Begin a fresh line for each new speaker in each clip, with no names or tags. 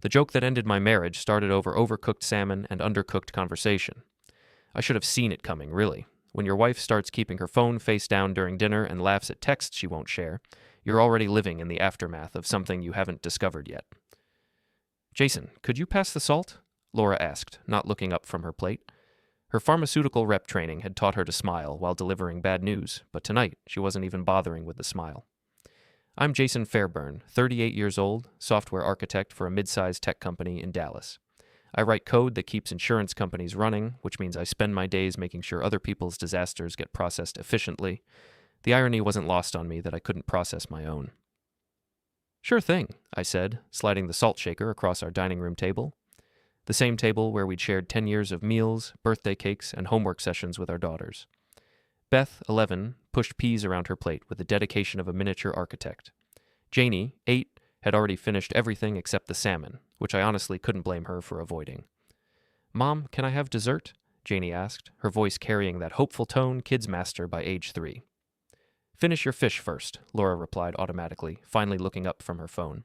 The joke that ended my marriage started over overcooked salmon and undercooked conversation. I should have seen it coming, really. When your wife starts keeping her phone face down during dinner and laughs at texts she won't share, you're already living in the aftermath of something you haven't discovered yet. Jason, could you pass the salt? Laura asked, not looking up from her plate. Her pharmaceutical rep training had taught her to smile while delivering bad news, but tonight she wasn't even bothering with the smile. I'm Jason Fairburn, 38 years old, software architect for a mid-sized tech company in Dallas. I write code that keeps insurance companies running, which means I spend my days making sure other people's disasters get processed efficiently. The irony wasn't lost on me that I couldn't process my own. Sure thing, I said, sliding the salt shaker across our dining room table. The same table where we'd shared 10 years of meals, birthday cakes, and homework sessions with our daughters. Beth, 11, pushed peas around her plate with the dedication of a miniature architect. Janie, 8, had already finished everything except the salmon, which I honestly couldn't blame her for avoiding. Mom, can I have dessert? Janie asked, her voice carrying that hopeful tone kids master by age 3. Finish your fish first, Laura replied automatically, finally looking up from her phone.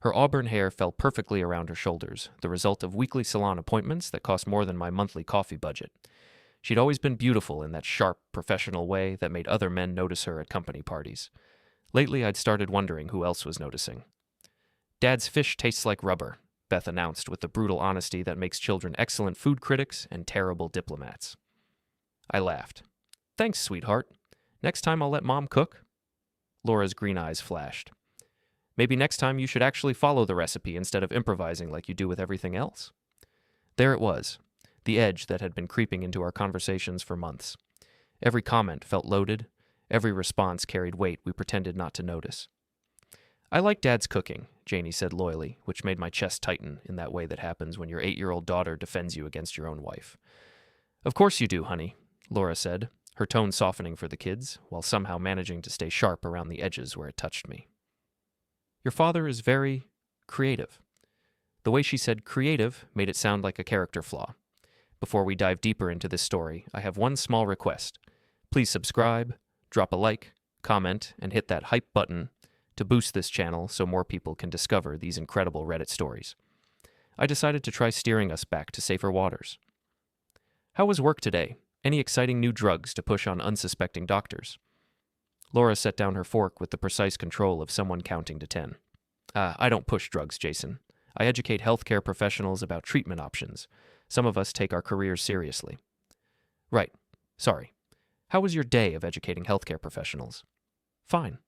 Her auburn hair fell perfectly around her shoulders, the result of weekly salon appointments that cost more than my monthly coffee budget. She'd always been beautiful in that sharp, professional way that made other men notice her at company parties. Lately, I'd started wondering who else was noticing. Dad's fish tastes like rubber, Beth announced with the brutal honesty that makes children excellent food critics and terrible diplomats. I laughed. Thanks, sweetheart. Next time I'll let Mom cook. Laura's green eyes flashed. Maybe next time you should actually follow the recipe instead of improvising like you do with everything else. There it was, the edge that had been creeping into our conversations for months. Every comment felt loaded, every response carried weight we pretended not to notice. I like Dad's cooking, Janie said loyally, which made my chest tighten in that way that happens when your 8-year-old daughter defends you against your own wife. Of course you do, honey, Laura said, her tone softening for the kids, while somehow managing to stay sharp around the edges where it touched me. Your father is very creative. The way she said creative made it sound like a character flaw. Before we dive deeper into this story, I have one small request. Please subscribe, drop a like, comment, and hit that hype button to boost this channel so more people can discover these incredible Reddit stories. I decided to try steering us back to safer waters. How was work today? Any exciting new drugs to push on unsuspecting doctors? Laura set down her fork with the precise control of someone counting to 10. I don't push drugs, Jason. I educate healthcare professionals about treatment options. Some of us take our careers seriously. Right. Sorry. How was your day of educating healthcare professionals? Fine.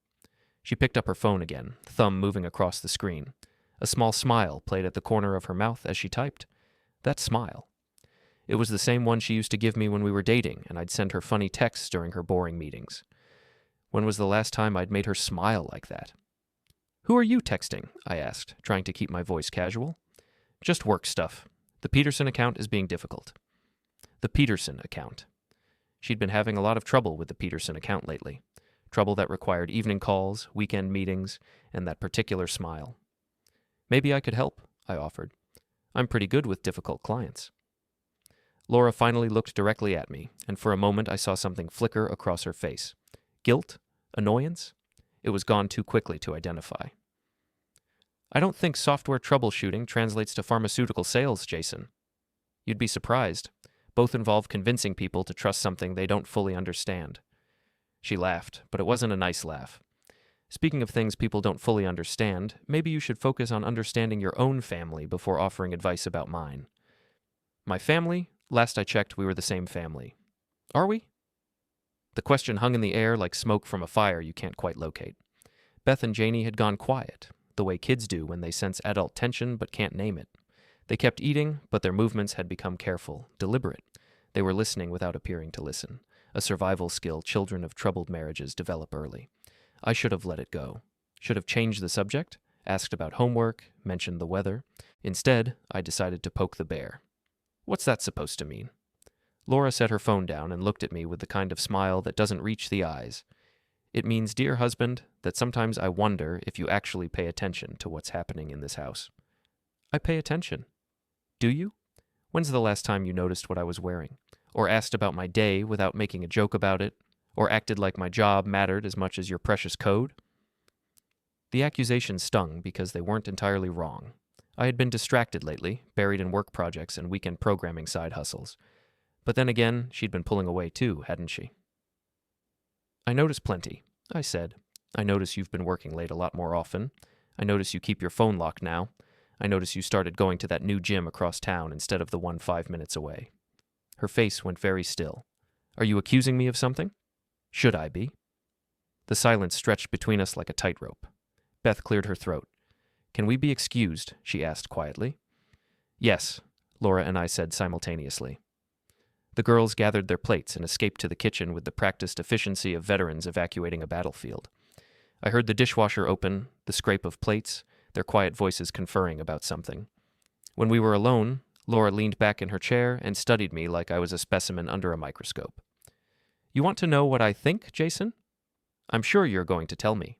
She picked up her phone again, thumb moving across the screen. A small smile played at the corner of her mouth as she typed. That smile. It was the same one she used to give me when we were dating, and I'd send her funny texts during her boring meetings. When was the last time I'd made her smile like that? Who are you texting? I asked, trying to keep my voice casual. Just work stuff. The Peterson account is being difficult. The Peterson account. She'd been having a lot of trouble with the Peterson account lately. Trouble that required evening calls, weekend meetings, and that particular smile. Maybe I could help, I offered. I'm pretty good with difficult clients. Laura finally looked directly at me, and for a moment I saw something flicker across her face. Guilt? Annoyance? It was gone too quickly to identify. I don't think software troubleshooting translates to pharmaceutical sales, Jason. You'd be surprised. Both involve convincing people to trust something they don't fully understand. She laughed, but it wasn't a nice laugh. Speaking of things people don't fully understand, maybe you should focus on understanding your own family before offering advice about mine. My family? Last I checked, we were the same family. Are we? The question hung in the air like smoke from a fire you can't quite locate. Beth and Janie had gone quiet, the way kids do when they sense adult tension but can't name it. They kept eating, but their movements had become careful, deliberate. They were listening without appearing to listen, a survival skill children of troubled marriages develop early. I should have let it go. Should have changed the subject, asked about homework, mentioned the weather. Instead, I decided to poke the bear. What's that supposed to mean? Laura set her phone down and looked at me with the kind of smile that doesn't reach the eyes. It means, dear husband, that sometimes I wonder if you actually pay attention to what's happening in this house. I pay attention. Do you? When's the last time you noticed what I was wearing? Or asked about my day without making a joke about it? Or acted like my job mattered as much as your precious code? The accusations stung because they weren't entirely wrong. I had been distracted lately, buried in work projects and weekend programming side hustles. But then again, she'd been pulling away too, hadn't she? I notice plenty, I said. I notice you've been working late a lot more often. I notice you keep your phone locked now. I notice you started going to that new gym across town instead of the one 5 minutes away. Her face went very still. Are you accusing me of something? Should I be? The silence stretched between us like a tightrope. Beth cleared her throat. Can we be excused? She asked quietly. Yes, Laura and I said simultaneously. The girls gathered their plates and escaped to the kitchen with the practiced efficiency of veterans evacuating a battlefield. I heard the dishwasher open, the scrape of plates, their quiet voices conferring about something. When we were alone, Laura leaned back in her chair and studied me like I was a specimen under a microscope. You want to know what I think, Jason? I'm sure you're going to tell me.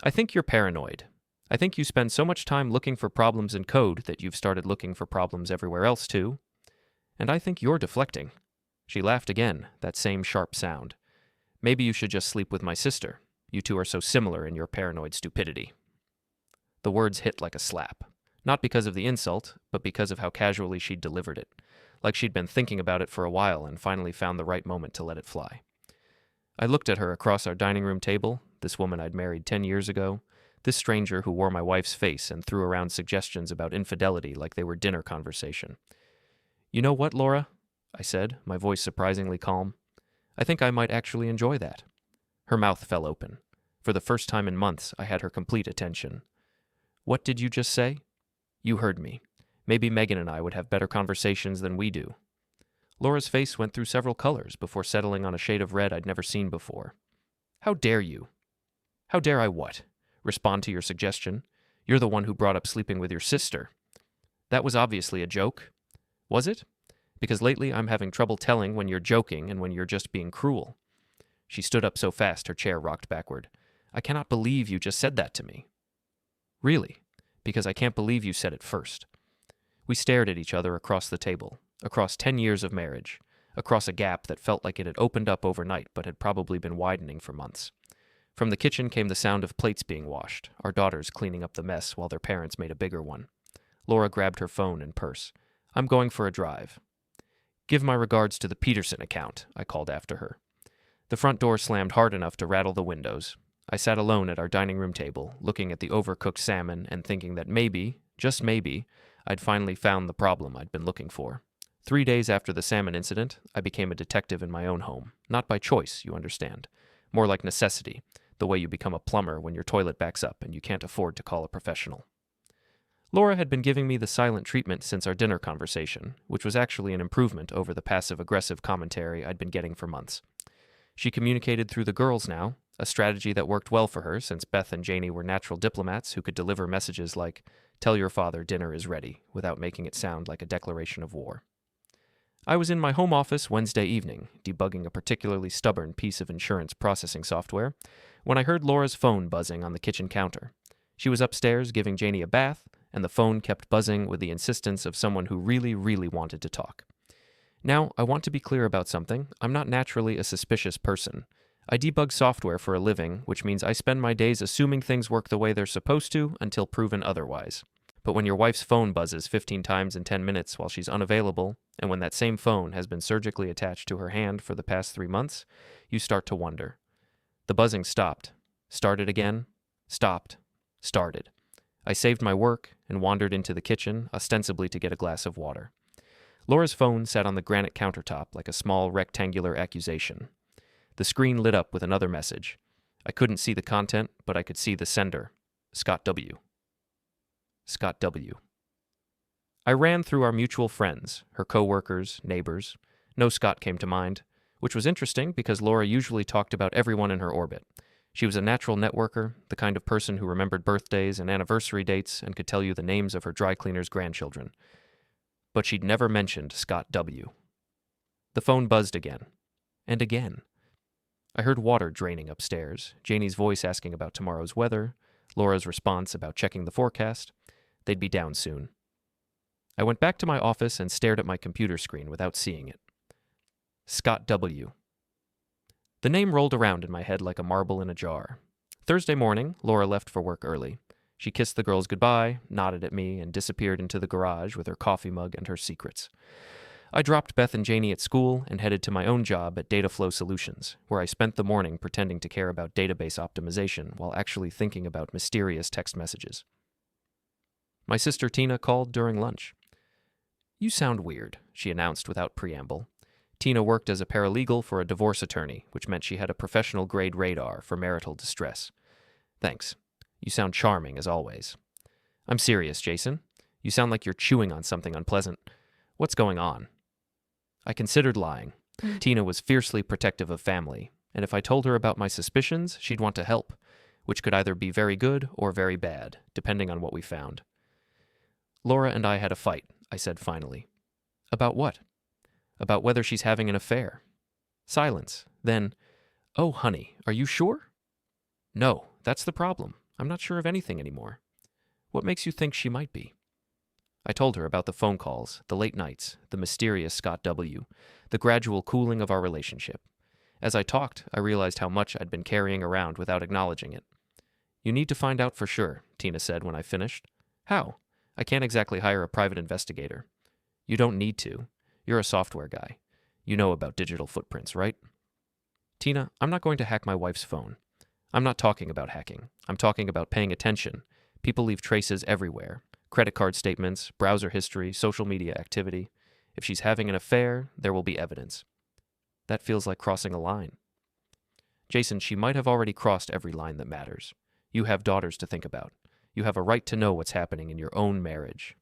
I think you're paranoid. I think you spend so much time looking for problems in code that you've started looking for problems everywhere else too. And I think you're deflecting. She laughed again, that same sharp sound. Maybe you should just sleep with my sister. You two are so similar in your paranoid stupidity. The words hit like a slap. Not because of the insult, but because of how casually she'd delivered it. Like she'd been thinking about it for a while and finally found the right moment to let it fly. I looked at her across our dining room table, this woman I'd married 10 years ago, this stranger who wore my wife's face and threw around suggestions about infidelity like they were dinner conversation. You know what, Laura? I said, my voice surprisingly calm. I think I might actually enjoy that. Her mouth fell open. For the first time in months, I had her complete attention. What did you just say? You heard me. Maybe Megan and I would have better conversations than we do. Laura's face went through several colors before settling on a shade of red I'd never seen before. How dare you? How dare I what? Respond to your suggestion? You're the one who brought up sleeping with your sister. That was obviously a joke. Was it? Because lately I'm having trouble telling when you're joking and when you're just being cruel. She stood up so fast her chair rocked backward. I cannot believe you just said that to me. Really? Because I can't believe you said it first. We stared at each other across the table, across 10 years of marriage, across a gap that felt like it had opened up overnight but had probably been widening for months. From the kitchen came the sound of plates being washed, our daughters cleaning up the mess while their parents made a bigger one. Laura grabbed her phone and purse. I'm going for a drive. Give my regards to the Peterson account, I called after her. The front door slammed hard enough to rattle the windows. I sat alone at our dining room table, looking at the overcooked salmon and thinking that maybe, just maybe, I'd finally found the problem I'd been looking for. 3 days after the salmon incident, I became a detective in my own home. Not by choice, you understand. More like necessity, the way you become a plumber when your toilet backs up and you can't afford to call a professional. Laura had been giving me the silent treatment since our dinner conversation, which was actually an improvement over the passive-aggressive commentary I'd been getting for months. She communicated through the girls now, a strategy that worked well for her since Beth and Janie were natural diplomats who could deliver messages like, "Tell your father dinner is ready," without making it sound like a declaration of war. I was in my home office Wednesday evening, debugging a particularly stubborn piece of insurance processing software, when I heard Laura's phone buzzing on the kitchen counter. She was upstairs giving Janie a bath, and the phone kept buzzing with the insistence of someone who really, really wanted to talk. Now, I want to be clear about something. I'm not naturally a suspicious person. I debug software for a living, which means I spend my days assuming things work the way they're supposed to until proven otherwise. But when your wife's phone buzzes 15 times in 10 minutes while she's unavailable, and when that same phone has been surgically attached to her hand for the past 3 months, you start to wonder. The buzzing stopped, started again, stopped, started. I saved my work and wandered into the kitchen, ostensibly to get a glass of water. Laura's phone sat on the granite countertop like a small rectangular accusation. The screen lit up with another message. I couldn't see the content, but I could see the sender, Scott W. Scott W. I ran through our mutual friends, her co-workers, neighbors. No Scott came to mind, which was interesting because Laura usually talked about everyone in her orbit. She was a natural networker, the kind of person who remembered birthdays and anniversary dates and could tell you the names of her dry cleaner's grandchildren. But she'd never mentioned Scott W. The phone buzzed again. And again. I heard water draining upstairs, Janie's voice asking about tomorrow's weather, Laura's response about checking the forecast. They'd be down soon. I went back to my office and stared at my computer screen without seeing it. Scott W. The name rolled around in my head like a marble in a jar. Thursday morning, Laura left for work early. She kissed the girls goodbye, nodded at me, and disappeared into the garage with her coffee mug and her secrets. I dropped Beth and Janie at school and headed to my own job at Dataflow Solutions, where I spent the morning pretending to care about database optimization while actually thinking about mysterious text messages. My sister Tina called during lunch. "You sound weird," she announced without preamble. Tina worked as a paralegal for a divorce attorney, which meant she had a professional grade radar for marital distress. "Thanks. You sound charming, as always." "I'm serious, Jason. You sound like you're chewing on something unpleasant. What's going on?" I considered lying. Tina was fiercely protective of family, and if I told her about my suspicions, she'd want to help, which could either be very good or very bad, depending on what we found. "Laura and I had a fight," I said finally. "About what?" "About whether she's having an affair." Silence. Then, "Oh, honey, are you sure?" "No, that's the problem. I'm not sure of anything anymore." "What makes you think she might be?" I told her about the phone calls, the late nights, the mysterious Scott W., the gradual cooling of our relationship. As I talked, I realized how much I'd been carrying around without acknowledging it. "You need to find out for sure," Tina said when I finished. "How? I can't exactly hire a private investigator." "You don't need to. You're a software guy. You know about digital footprints, right?" "Tina, I'm not going to hack my wife's phone. I'm not talking about hacking. I'm talking about paying attention. People leave traces everywhere. Credit card statements, browser history, social media activity. If she's having an affair, there will be evidence." "That feels like crossing a line." "Jason, she might have already crossed every line that matters. You have daughters to think about. You have a right to know what's happening in your own marriage."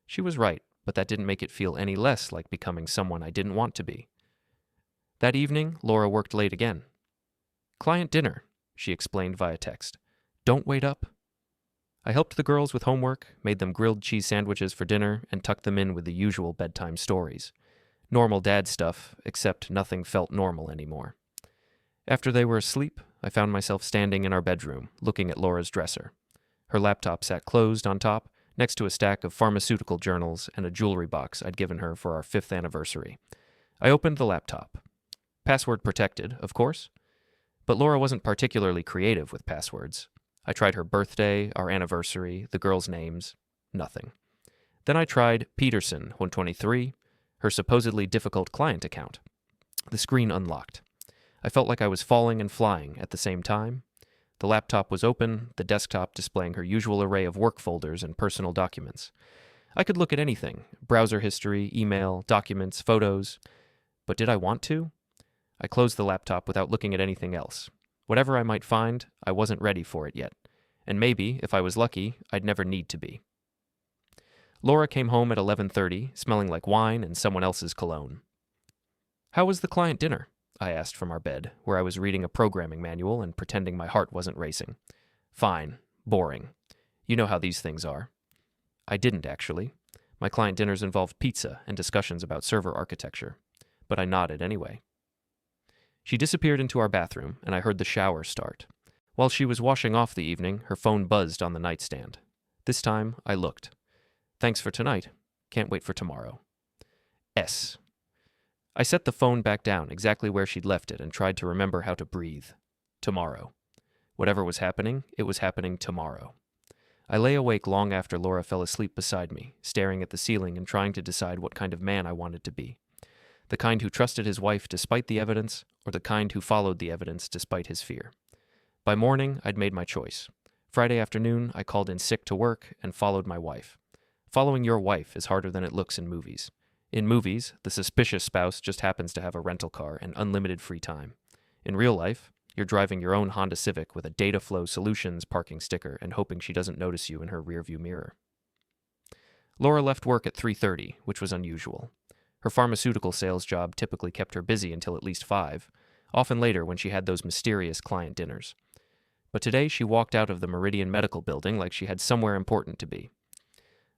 She was right, but that didn't make it feel any less like becoming someone I didn't want to be. That evening, Laura worked late again. "Client dinner," she explained via text. "Don't wait up." I helped the girls with homework, made them grilled cheese sandwiches for dinner, and tucked them in with the usual bedtime stories. Normal dad stuff, except nothing felt normal anymore. After they were asleep, I found myself standing in our bedroom, looking at Laura's dresser. Her laptop sat closed on top, next to a stack of pharmaceutical journals and a jewelry box I'd given her for our 5th anniversary. I opened the laptop. Password protected, of course. But Laura wasn't particularly creative with passwords. I tried her birthday, our anniversary, the girls' names. Nothing. Then I tried Peterson, 123, her supposedly difficult client account. The screen unlocked. I felt like I was falling and flying at the same time. The laptop was open, the desktop displaying her usual array of work folders and personal documents. I could look at anything, browser history, email, documents, photos. But did I want to? I closed the laptop without looking at anything else. Whatever I might find, I wasn't ready for it yet. And maybe, if I was lucky, I'd never need to be. Laura came home at 11:30, smelling like wine and someone else's cologne. "How was the client dinner?" I asked from our bed, where I was reading a programming manual and pretending my heart wasn't racing. "Fine. Boring. You know how these things are." I didn't, actually. My client dinners involved pizza and discussions about server architecture. But I nodded anyway. She disappeared into our bathroom, and I heard the shower start. While she was washing off the evening, her phone buzzed on the nightstand. This time, I looked. "Thanks for tonight. Can't wait for tomorrow." S. I set the phone back down exactly where she'd left it and tried to remember how to breathe. Tomorrow. Whatever was happening, it was happening tomorrow. I lay awake long after Laura fell asleep beside me, staring at the ceiling and trying to decide what kind of man I wanted to be. The kind who trusted his wife despite the evidence, or the kind who followed the evidence despite his fear. By morning, I'd made my choice. Friday afternoon, I called in sick to work and followed my wife. Following your wife is harder than it looks in movies. In movies, the suspicious spouse just happens to have a rental car and unlimited free time. In real life, you're driving your own Honda Civic with a Dataflow Solutions parking sticker and hoping she doesn't notice you in her rearview mirror. Laura left work at 3:30, which was unusual. Her pharmaceutical sales job typically kept her busy until at least 5, often later when she had those mysterious client dinners. But today she walked out of the Meridian Medical Building like she had somewhere important to be.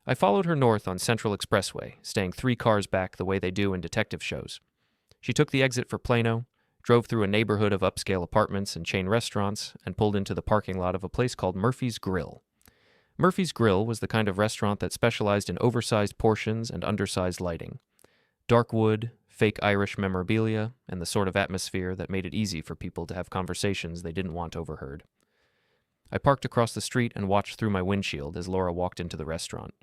I followed her north on Central Expressway, staying 3 cars back the way they do in detective shows. She took the exit for Plano, drove through a neighborhood of upscale apartments and chain restaurants, and pulled into the parking lot of a place called Murphy's Grill. Murphy's Grill was the kind of restaurant that specialized in oversized portions and undersized lighting. Dark wood, fake Irish memorabilia, and the sort of atmosphere that made it easy for people to have conversations they didn't want overheard. I parked across the street and watched through my windshield as Laura walked into the restaurant.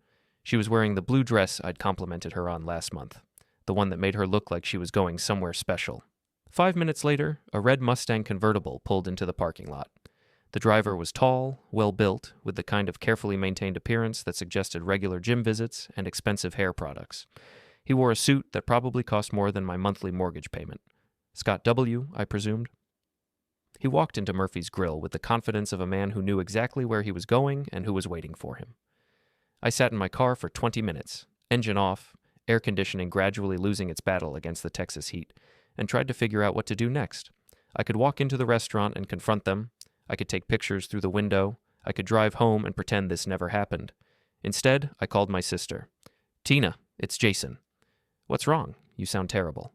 She was wearing the blue dress I'd complimented her on last month, the one that made her look like she was going somewhere special. 5 minutes later, a red Mustang convertible pulled into the parking lot. The driver was tall, well-built, with the kind of carefully maintained appearance that suggested regular gym visits and expensive hair products. He wore a suit that probably cost more than my monthly mortgage payment. Scott W., I presumed. He walked into Murphy's Grill with the confidence of a man who knew exactly where he was going and who was waiting for him. I sat in my car for 20 minutes, engine off, air conditioning gradually losing its battle against the Texas heat, and tried to figure out what to do next. I could walk into the restaurant and confront them. I could take pictures through the window. I could drive home and pretend this never happened. Instead, I called my sister. "Tina, it's Jason." "What's wrong? You sound terrible."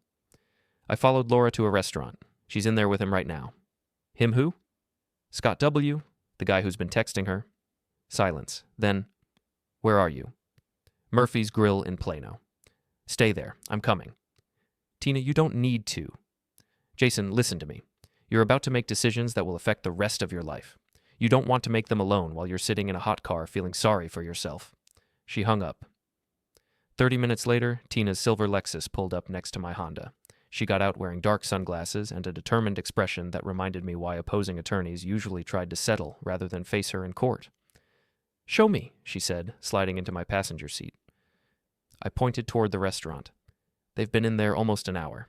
I followed Laura to a restaurant. She's in there with him right now. "Him who?" "Scott W., the guy who's been texting her." Silence. Then, "Where are you?" "Murphy's Grill in Plano." "Stay there. I'm coming." "Tina, you don't need to." "Jason, listen to me. You're about to make decisions that will affect the rest of your life. You don't want to make them alone while you're sitting in a hot car feeling sorry for yourself." She hung up. 30 minutes later, Tina's silver Lexus pulled up next to my Honda. She got out wearing dark sunglasses and a determined expression that reminded me why opposing attorneys usually tried to settle rather than face her in court. "Show me," she said, sliding into my passenger seat. I pointed toward the restaurant. "They've been in there almost an hour."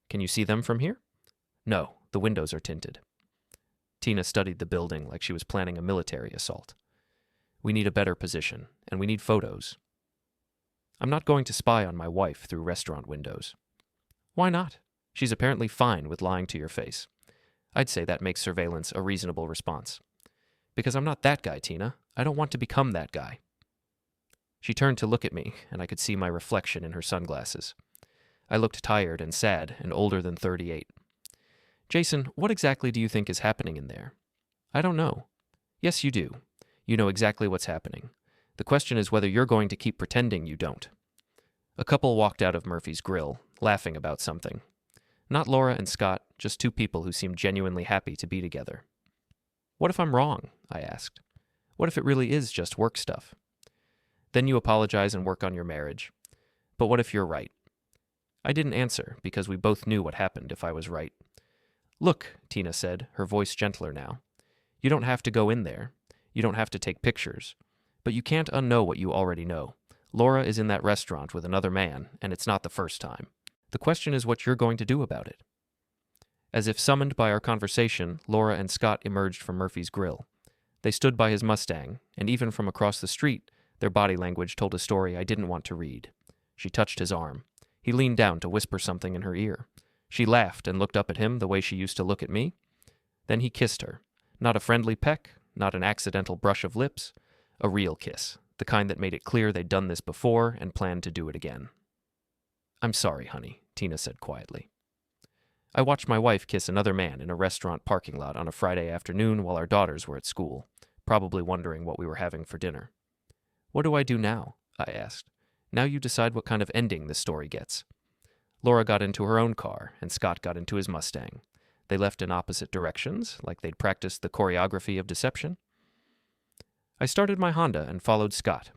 "Can you see them from here?" "No, the windows are tinted." Tina studied the building like she was planning a military assault. "We need a better position, and we need photos." "I'm not going to spy on my wife through restaurant windows." "Why not? She's apparently fine with lying to your face." "I'd say that makes surveillance a reasonable response." "Because I'm not that guy, Tina. I don't want to become that guy." She turned to look at me, and I could see my reflection in her sunglasses. I looked tired and sad and older than 38. "Jason, what exactly do you think is happening in there?" "I don't know." "Yes, you do. You know exactly what's happening. The question is whether you're going to keep pretending you don't." A couple walked out of Murphy's Grill, laughing about something. Not Laura and Scott, just two people who seemed genuinely happy to be together. "What if I'm wrong?" I asked. "What if it really is just work stuff?" "Then you apologize and work on your marriage. But what if you're right?" I didn't answer, because we both knew what happened if I was right. "Look," Tina said, her voice gentler now. "You don't have to go in there. You don't have to take pictures. But you can't unknow what you already know. Laura is in that restaurant with another man, and it's not the first time. The question is what you're going to do about it." As if summoned by our conversation, Laura and Scott emerged from Murphy's Grill. They stood by his Mustang, and even from across the street, their body language told a story I didn't want to read. She touched his arm. He leaned down to whisper something in her ear. She laughed and looked up at him the way she used to look at me. Then he kissed her. Not a friendly peck, not an accidental brush of lips. A real kiss, the kind that made it clear they'd done this before and planned to do it again. "I'm sorry, honey," Tina said quietly. I watched my wife kiss another man in a restaurant parking lot on a Friday afternoon while our daughters were at school, probably wondering what we were having for dinner. "What do I do now?" I asked. "Now you decide what kind of ending this story gets." Laura got into her own car, and Scott got into his Mustang. They left in opposite directions, like they'd practiced the choreography of deception. I started my Honda and followed Scott.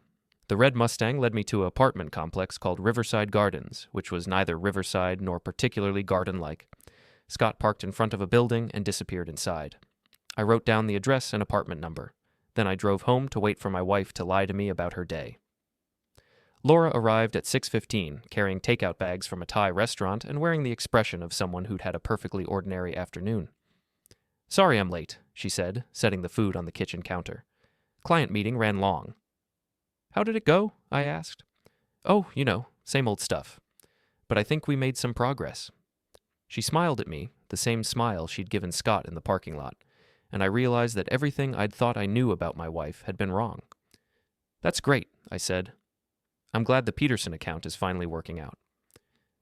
The red Mustang led me to an apartment complex called Riverside Gardens, which was neither riverside nor particularly garden-like. Scott parked in front of a building and disappeared inside. I wrote down the address and apartment number. Then I drove home to wait for my wife to lie to me about her day. Laura arrived at 6:15, carrying takeout bags from a Thai restaurant and wearing the expression of someone who'd had a perfectly ordinary afternoon. "Sorry I'm late," she said, setting the food on the kitchen counter. "Client meeting ran long." "How did it go?" I asked. "Oh, same old stuff. But I think we made some progress." She smiled at me, the same smile she'd given Scott in the parking lot, and I realized that everything I'd thought I knew about my wife had been wrong. "That's great," I said. "I'm glad the Peterson account is finally working out."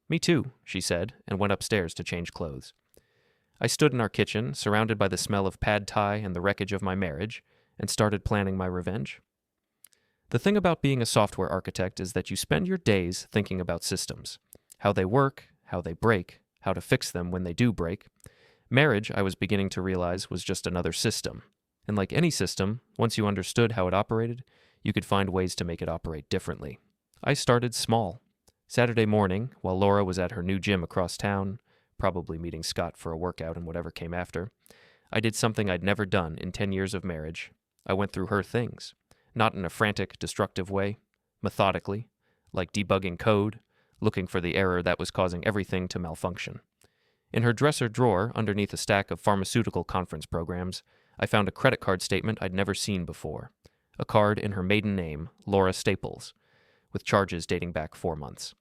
"Me too," she said, and went upstairs to change clothes. I stood in our kitchen, surrounded by the smell of pad thai and the wreckage of my marriage, and started planning my revenge. The thing about being a software architect is that you spend your days thinking about systems, how they work, how they break, how to fix them when they do break. Marriage, I was beginning to realize, was just another system, And like any system, once you understood how it operated, you could find ways to make it operate differently. I started small. Saturday morning, while Laura was at her new gym across town, probably meeting Scott for a workout and whatever came after, I did something I'd never done in 10 years of marriage. I went through her things, not in a frantic, destructive way, methodically, like debugging code, looking for the error that was causing everything to malfunction. In her dresser drawer, underneath a stack of pharmaceutical conference programs, I found a credit card statement I'd never seen before, a card in her maiden name, Laura Staples, with charges dating back 4 months.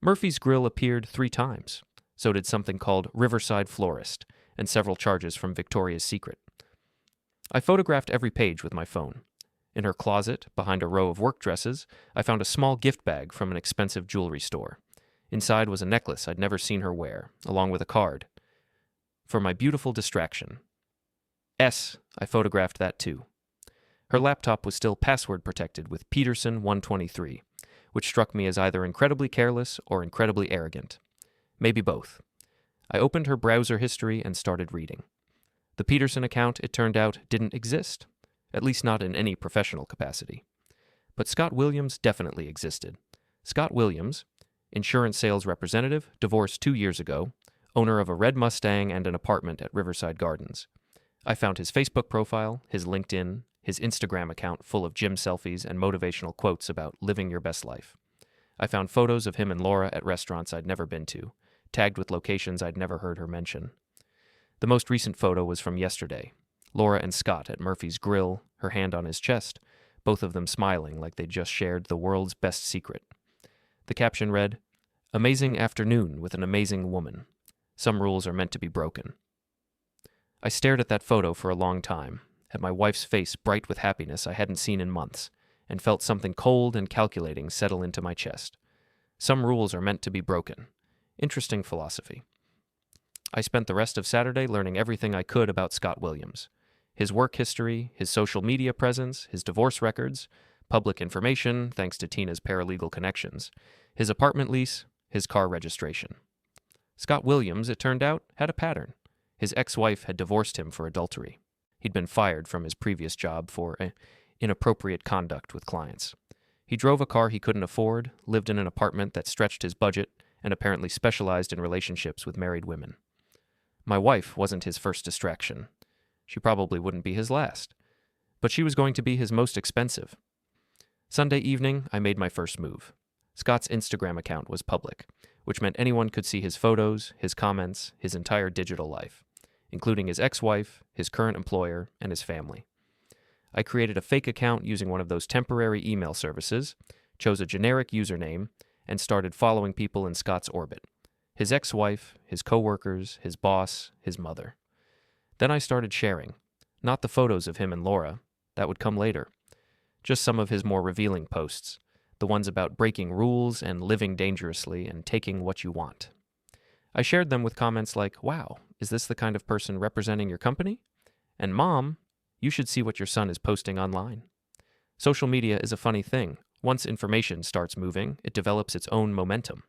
Murphy's Grill appeared 3 times. So did something called Riverside Florist, and several charges from Victoria's Secret. I photographed every page with my phone. In her closet, behind a row of work dresses, I found a small gift bag from an expensive jewelry store. Inside was a necklace I'd never seen her wear, along with a card. For my beautiful distraction. I photographed that too. Her laptop was still password protected with Peterson 123, which struck me as either incredibly careless or incredibly arrogant. Maybe both. I opened her browser history and started reading. The Peterson account, it turned out, didn't exist, at least not in any professional capacity. But Scott Williams definitely existed. Scott Williams, insurance sales representative, divorced 2 years ago, owner of a red Mustang and an apartment at Riverside Gardens. I found his Facebook profile, his LinkedIn, his Instagram account full of gym selfies and motivational quotes about living your best life. I found photos of him and Laura at restaurants I'd never been to, tagged with locations I'd never heard her mention. The most recent photo was from yesterday. Laura and Scott at Murphy's Grill, her hand on his chest, both of them smiling like they'd just shared the world's best secret. The caption read, "Amazing afternoon with an amazing woman. Some rules are meant to be broken." I stared at that photo for a long time, at my wife's face bright with happiness I hadn't seen in months, and felt something cold and calculating settle into my chest. Some rules are meant to be broken. Interesting philosophy. I spent the rest of Saturday learning everything I could about Scott Williams. His work history, his social media presence, his divorce records, public information thanks to Tina's paralegal connections, his apartment lease, his car registration. Scott Williams, it turned out, had a pattern. His ex-wife had divorced him for adultery. He'd been fired from his previous job for inappropriate conduct with clients. He drove a car he couldn't afford, lived in an apartment that stretched his budget, and apparently specialized in relationships with married women. My wife wasn't his first distraction. She probably wouldn't be his last. But she was going to be his most expensive. Sunday evening, I made my first move. Scott's Instagram account was public, which meant anyone could see his photos, his comments, his entire digital life, including his ex-wife, his current employer, and his family. I created a fake account using one of those temporary email services, chose a generic username, and started following people in Scott's orbit. His ex-wife, his coworkers, his boss, his mother. Then I started sharing. Not the photos of him and Laura. That would come later. Just some of his more revealing posts. The ones about breaking rules and living dangerously and taking what you want. I shared them with comments like, "Wow, is this the kind of person representing your company?" And "Mom, you should see what your son is posting online." Social media is a funny thing. Once information starts moving, it develops its own momentum.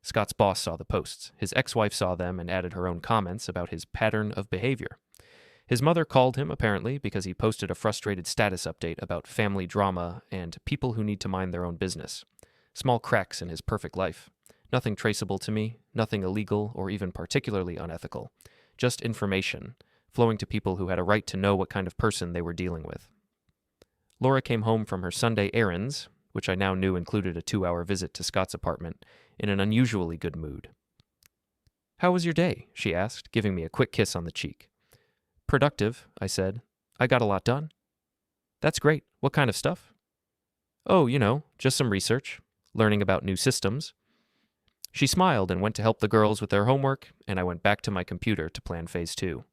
Scott's boss saw the posts. His ex-wife saw them and added her own comments about his pattern of behavior. His mother called him, apparently, because he posted a frustrated status update about family drama and people who need to mind their own business. Small cracks in his perfect life. Nothing traceable to me, nothing illegal or even particularly unethical. Just information, flowing to people who had a right to know what kind of person they were dealing with. Laura came home from her Sunday errands, which I now knew included a 2-hour visit to Scott's apartment, in an unusually good mood. "How was your day?" she asked, giving me a quick kiss on the cheek. "Productive," I said. "I got a lot done." "That's great. What kind of stuff?" "Oh, just some research, learning about new systems." She smiled and went to help the girls with their homework, and I went back to my computer to plan phase 2.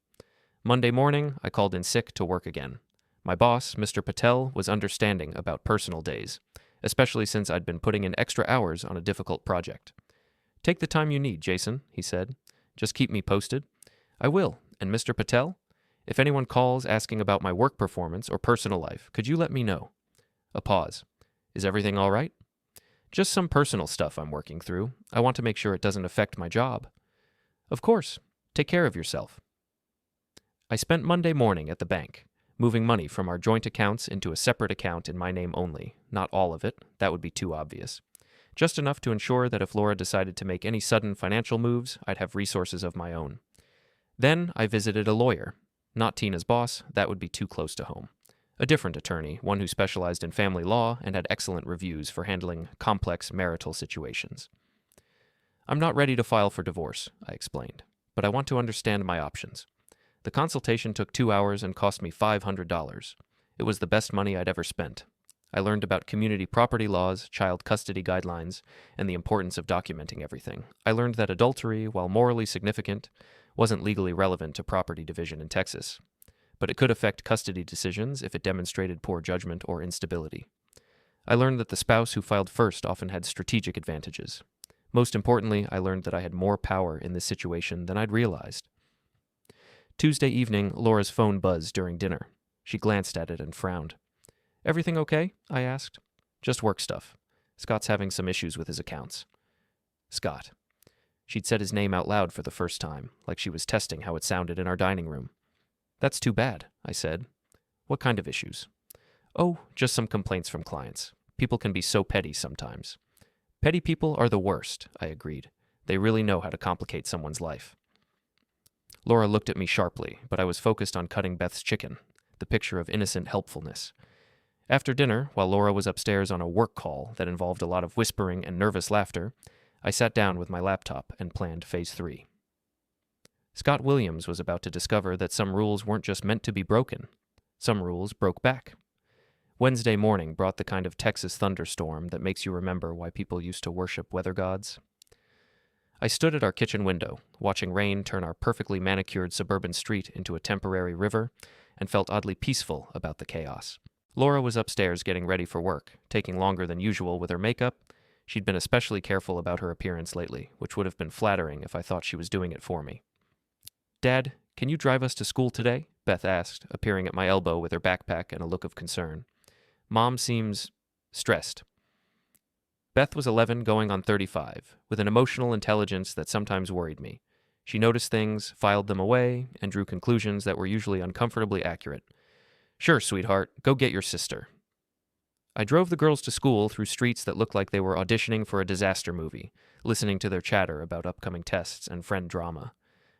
Monday morning, I called in sick to work again. My boss, Mr. Patel, was understanding about personal days, especially since I'd been putting in extra hours on a difficult project. "Take the time you need, Jason," he said. "Just keep me posted." "I will. And Mr. Patel, if anyone calls asking about my work performance or personal life, could you let me know?" A pause. "Is everything all right?" "Just some personal stuff I'm working through. I want to make sure it doesn't affect my job." "Of course. Take care of yourself." I spent Monday morning at the bank, moving money from our joint accounts into a separate account in my name only. Not all of it, that would be too obvious. Just enough to ensure that if Laura decided to make any sudden financial moves, I'd have resources of my own. Then I visited a lawyer. Not Tina's boss, that would be too close to home. A different attorney, one who specialized in family law and had excellent reviews for handling complex marital situations. I'm not ready to file for divorce, I explained, but I want to understand my options. The consultation took 2 hours and cost me $500. It was the best money I'd ever spent. I learned about community property laws, child custody guidelines, and the importance of documenting everything. I learned that adultery, while morally significant, wasn't legally relevant to property division in Texas, but it could affect custody decisions if it demonstrated poor judgment or instability. I learned that the spouse who filed first often had strategic advantages. Most importantly, I learned that I had more power in this situation than I'd realized. Tuesday evening, Laura's phone buzzed during dinner. She glanced at it and frowned. "Everything okay?" I asked. "Just work stuff. Scott's having some issues with his accounts." Scott. She'd said his name out loud for the first time, like she was testing how it sounded in our dining room. "That's too bad," I said. "What kind of issues?" "Oh, just some complaints from clients. People can be so petty sometimes." "Petty people are the worst," I agreed. "They really know how to complicate someone's life." Laura looked at me sharply, but I was focused on cutting Beth's chicken, the picture of innocent helpfulness. After dinner, while Laura was upstairs on a work call that involved a lot of whispering and nervous laughter, I sat down with my laptop and planned Phase 3. Scott Williams was about to discover that some rules weren't just meant to be broken. Some rules broke back. Wednesday morning brought the kind of Texas thunderstorm that makes you remember why people used to worship weather gods. I stood at our kitchen window, watching rain turn our perfectly manicured suburban street into a temporary river, and felt oddly peaceful about the chaos. Laura was upstairs getting ready for work, taking longer than usual with her makeup. She'd been especially careful about her appearance lately, which would have been flattering if I thought she was doing it for me. "Dad, can you drive us to school today?" Beth asked, appearing at my elbow with her backpack and a look of concern. "Mom seems stressed." Beth was 11 going on 35, with an emotional intelligence that sometimes worried me. She noticed things, filed them away, and drew conclusions that were usually uncomfortably accurate. "Sure, sweetheart, go get your sister." I drove the girls to school through streets that looked like they were auditioning for a disaster movie, listening to their chatter about upcoming tests and friend drama.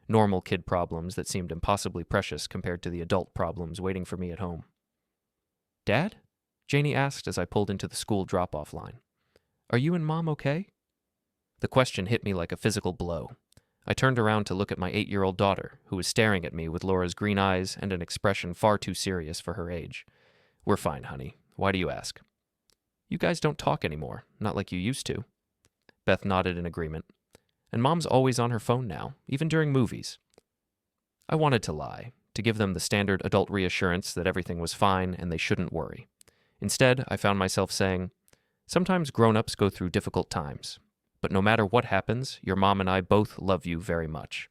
Normal kid problems that seemed impossibly precious compared to the adult problems waiting for me at home. "Dad?" Janie asked as I pulled into the school drop-off line. "Are you and Mom okay?" The question hit me like a physical blow. I turned around to look at my 8-year-old daughter, who was staring at me with Laura's green eyes and an expression far too serious for her age. "We're fine, honey. Why do you ask?" "You guys don't talk anymore, not like you used to." Beth nodded in agreement. "And Mom's always on her phone now, even during movies." I wanted to lie, to give them the standard adult reassurance that everything was fine and they shouldn't worry. Instead, I found myself saying, "Sometimes grown-ups go through difficult times, but no matter what happens, your mom and I both love you very much."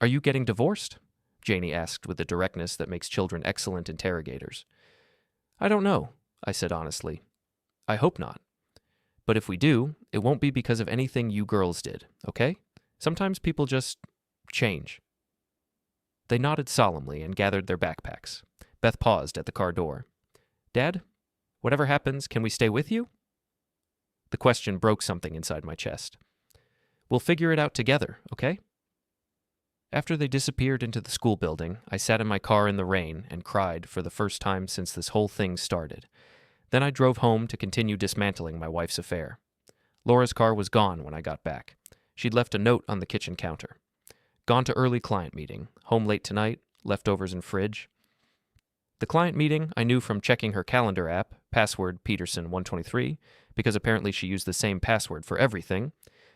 "Are you getting divorced?" Janie asked with the directness that makes children excellent interrogators. "I don't know," I said honestly. "I hope not. But if we do, it won't be because of anything you girls did, okay? Sometimes people just change." They nodded solemnly and gathered their backpacks. Beth paused at the car door. "Dad, whatever happens, can we stay with you?" The question broke something inside my chest. "We'll figure it out together, okay?" After they disappeared into the school building, I sat in my car in the rain and cried for the first time since this whole thing started. Then I drove home to continue dismantling my wife's affair. Laura's car was gone when I got back. She'd left a note on the kitchen counter. "Gone to early client meeting. Home late tonight. Leftovers in fridge." The client meeting I knew from checking her calendar app, password Peterson 123, because apparently she used the same password for everything,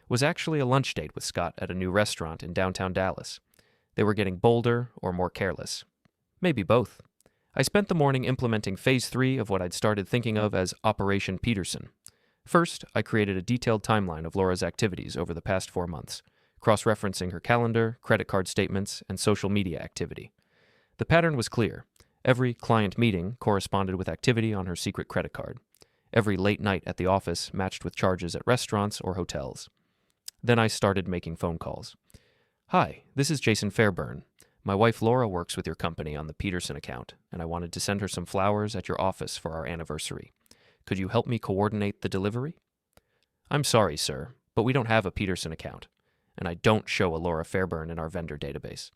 was actually a lunch date with Scott at a new restaurant in downtown Dallas. They were getting bolder or more careless. Maybe both. I spent the morning implementing Phase 3 of what I'd started thinking of as Operation Peterson. First, I created a detailed timeline of Laura's activities over the past 4 months, cross-referencing her calendar, credit card statements, and social media activity. The pattern was clear. Every client meeting corresponded with activity on her secret credit card. Every late night at the office matched with charges at restaurants or hotels. Then I started making phone calls. "Hi, this is Jason Fairburn. My wife Laura works with your company on the Peterson account, and I wanted to send her some flowers at your office for our anniversary. Could you help me coordinate the delivery? I'm sorry, sir, but we don't have a Peterson account, and I don't show a Laura Fairburn in our vendor database.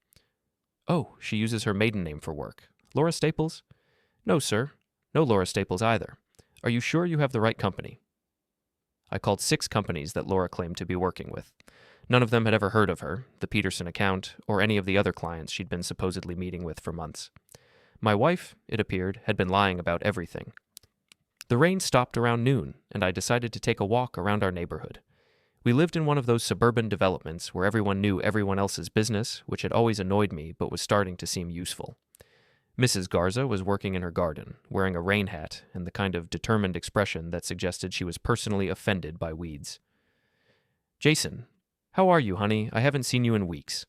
Oh, she uses her maiden name for work. Laura Staples? No, sir. No Laura Staples either. Are you sure you have the right company? I called 6 companies that Laura claimed to be working with. None of them had ever heard of her, the Peterson account, or any of the other clients she'd been supposedly meeting with for months. My wife, it appeared, had been lying about everything. The rain stopped around noon, and I decided to take a walk around our neighborhood. We lived in one of those suburban developments where everyone knew everyone else's business, which had always annoyed me but was starting to seem useful. Mrs. Garza was working in her garden, wearing a rain hat and the kind of determined expression that suggested she was personally offended by weeds. Jason, how are you, honey? I haven't seen you in weeks.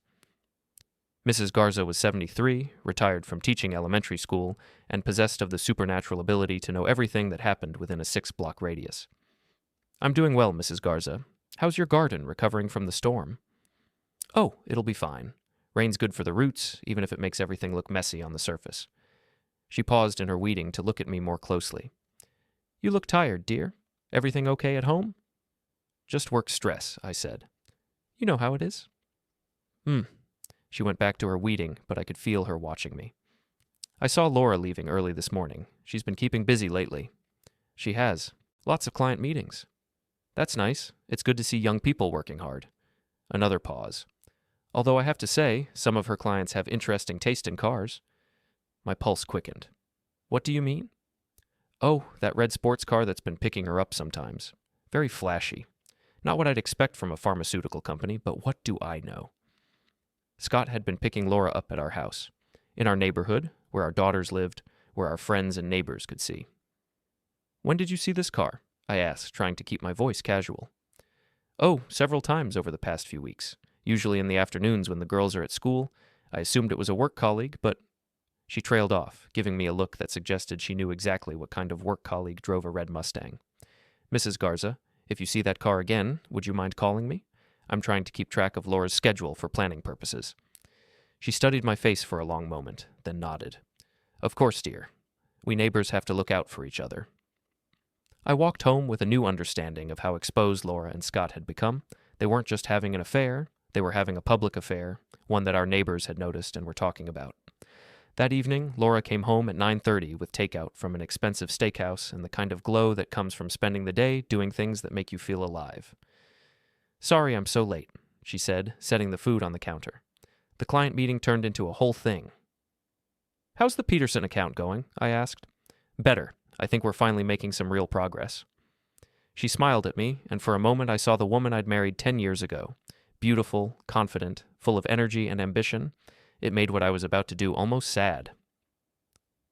Mrs. Garza was 73, retired from teaching elementary school, and possessed of the supernatural ability to know everything that happened within a 6-block radius. I'm doing well, Mrs. Garza. How's your garden recovering from the storm? Oh, it'll be fine. Rain's good for the roots, even if it makes everything look messy on the surface. She paused in her weeding to look at me more closely. You look tired, dear. Everything okay at home? Just work stress, I said. You know how it is. She went back to her weeding, but I could feel her watching me. I saw Laura leaving early this morning. She's been keeping busy lately. She has. Lots of client meetings. That's nice. It's good to see young people working hard. Another pause. Although I have to say, some of her clients have interesting taste in cars. My pulse quickened. What do you mean? Oh, that red sports car that's been picking her up sometimes. Very flashy. Not what I'd expect from a pharmaceutical company, but what do I know? Scott had been picking Laura up at our house, in our neighborhood, where our daughters lived, where our friends and neighbors could see. When did you see this car? I asked, trying to keep my voice casual. Oh, several times over the past few weeks, usually in the afternoons when the girls are at school. I assumed it was a work colleague, but... She trailed off, giving me a look that suggested she knew exactly what kind of work colleague drove a red Mustang. Mrs. Garza, if you see that car again, would you mind calling me? I'm trying to keep track of Laura's schedule for planning purposes. She studied my face for a long moment, then nodded. Of course, dear. We neighbors have to look out for each other. I walked home with a new understanding of how exposed Laura and Scott had become. They weren't just having an affair, they were having a public affair, one that our neighbors had noticed and were talking about. That evening, Laura came home at 9:30 with takeout from an expensive steakhouse and the kind of glow that comes from spending the day doing things that make you feel alive. Sorry I'm so late, she said, setting the food on the counter. The client meeting turned into a whole thing. How's the Peterson account going? I asked. Better. I think we're finally making some real progress. She smiled at me, and for a moment I saw the woman I'd married 10 years ago. Beautiful, confident, full of energy and ambition. It made what I was about to do almost sad.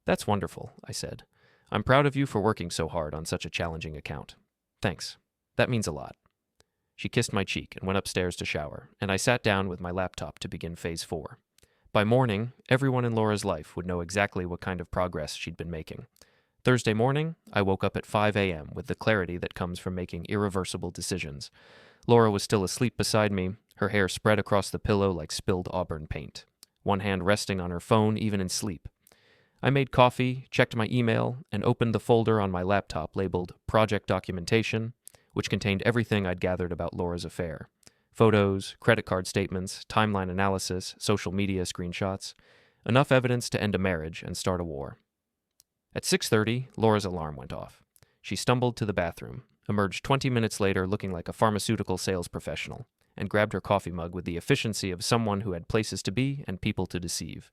That's wonderful, I said. I'm proud of you for working so hard on such a challenging account. Thanks. That means a lot. She kissed my cheek and went upstairs to shower, and I sat down with my laptop to begin Phase 4. By morning, everyone in Laura's life would know exactly what kind of progress she'd been making. Thursday morning, I woke up at 5 a.m. with the clarity that comes from making irreversible decisions. Laura was still asleep beside me, her hair spread across the pillow like spilled auburn paint, one hand resting on her phone even in sleep. I made coffee, checked my email, and opened the folder on my laptop labeled Project Documentation, which contained everything I'd gathered about Laura's affair. Photos, credit card statements, timeline analysis, social media screenshots. Enough evidence to end a marriage and start a war. At 6:30, Laura's alarm went off. She stumbled to the bathroom, emerged 20 minutes later looking like a pharmaceutical sales professional, and grabbed her coffee mug with the efficiency of someone who had places to be and people to deceive.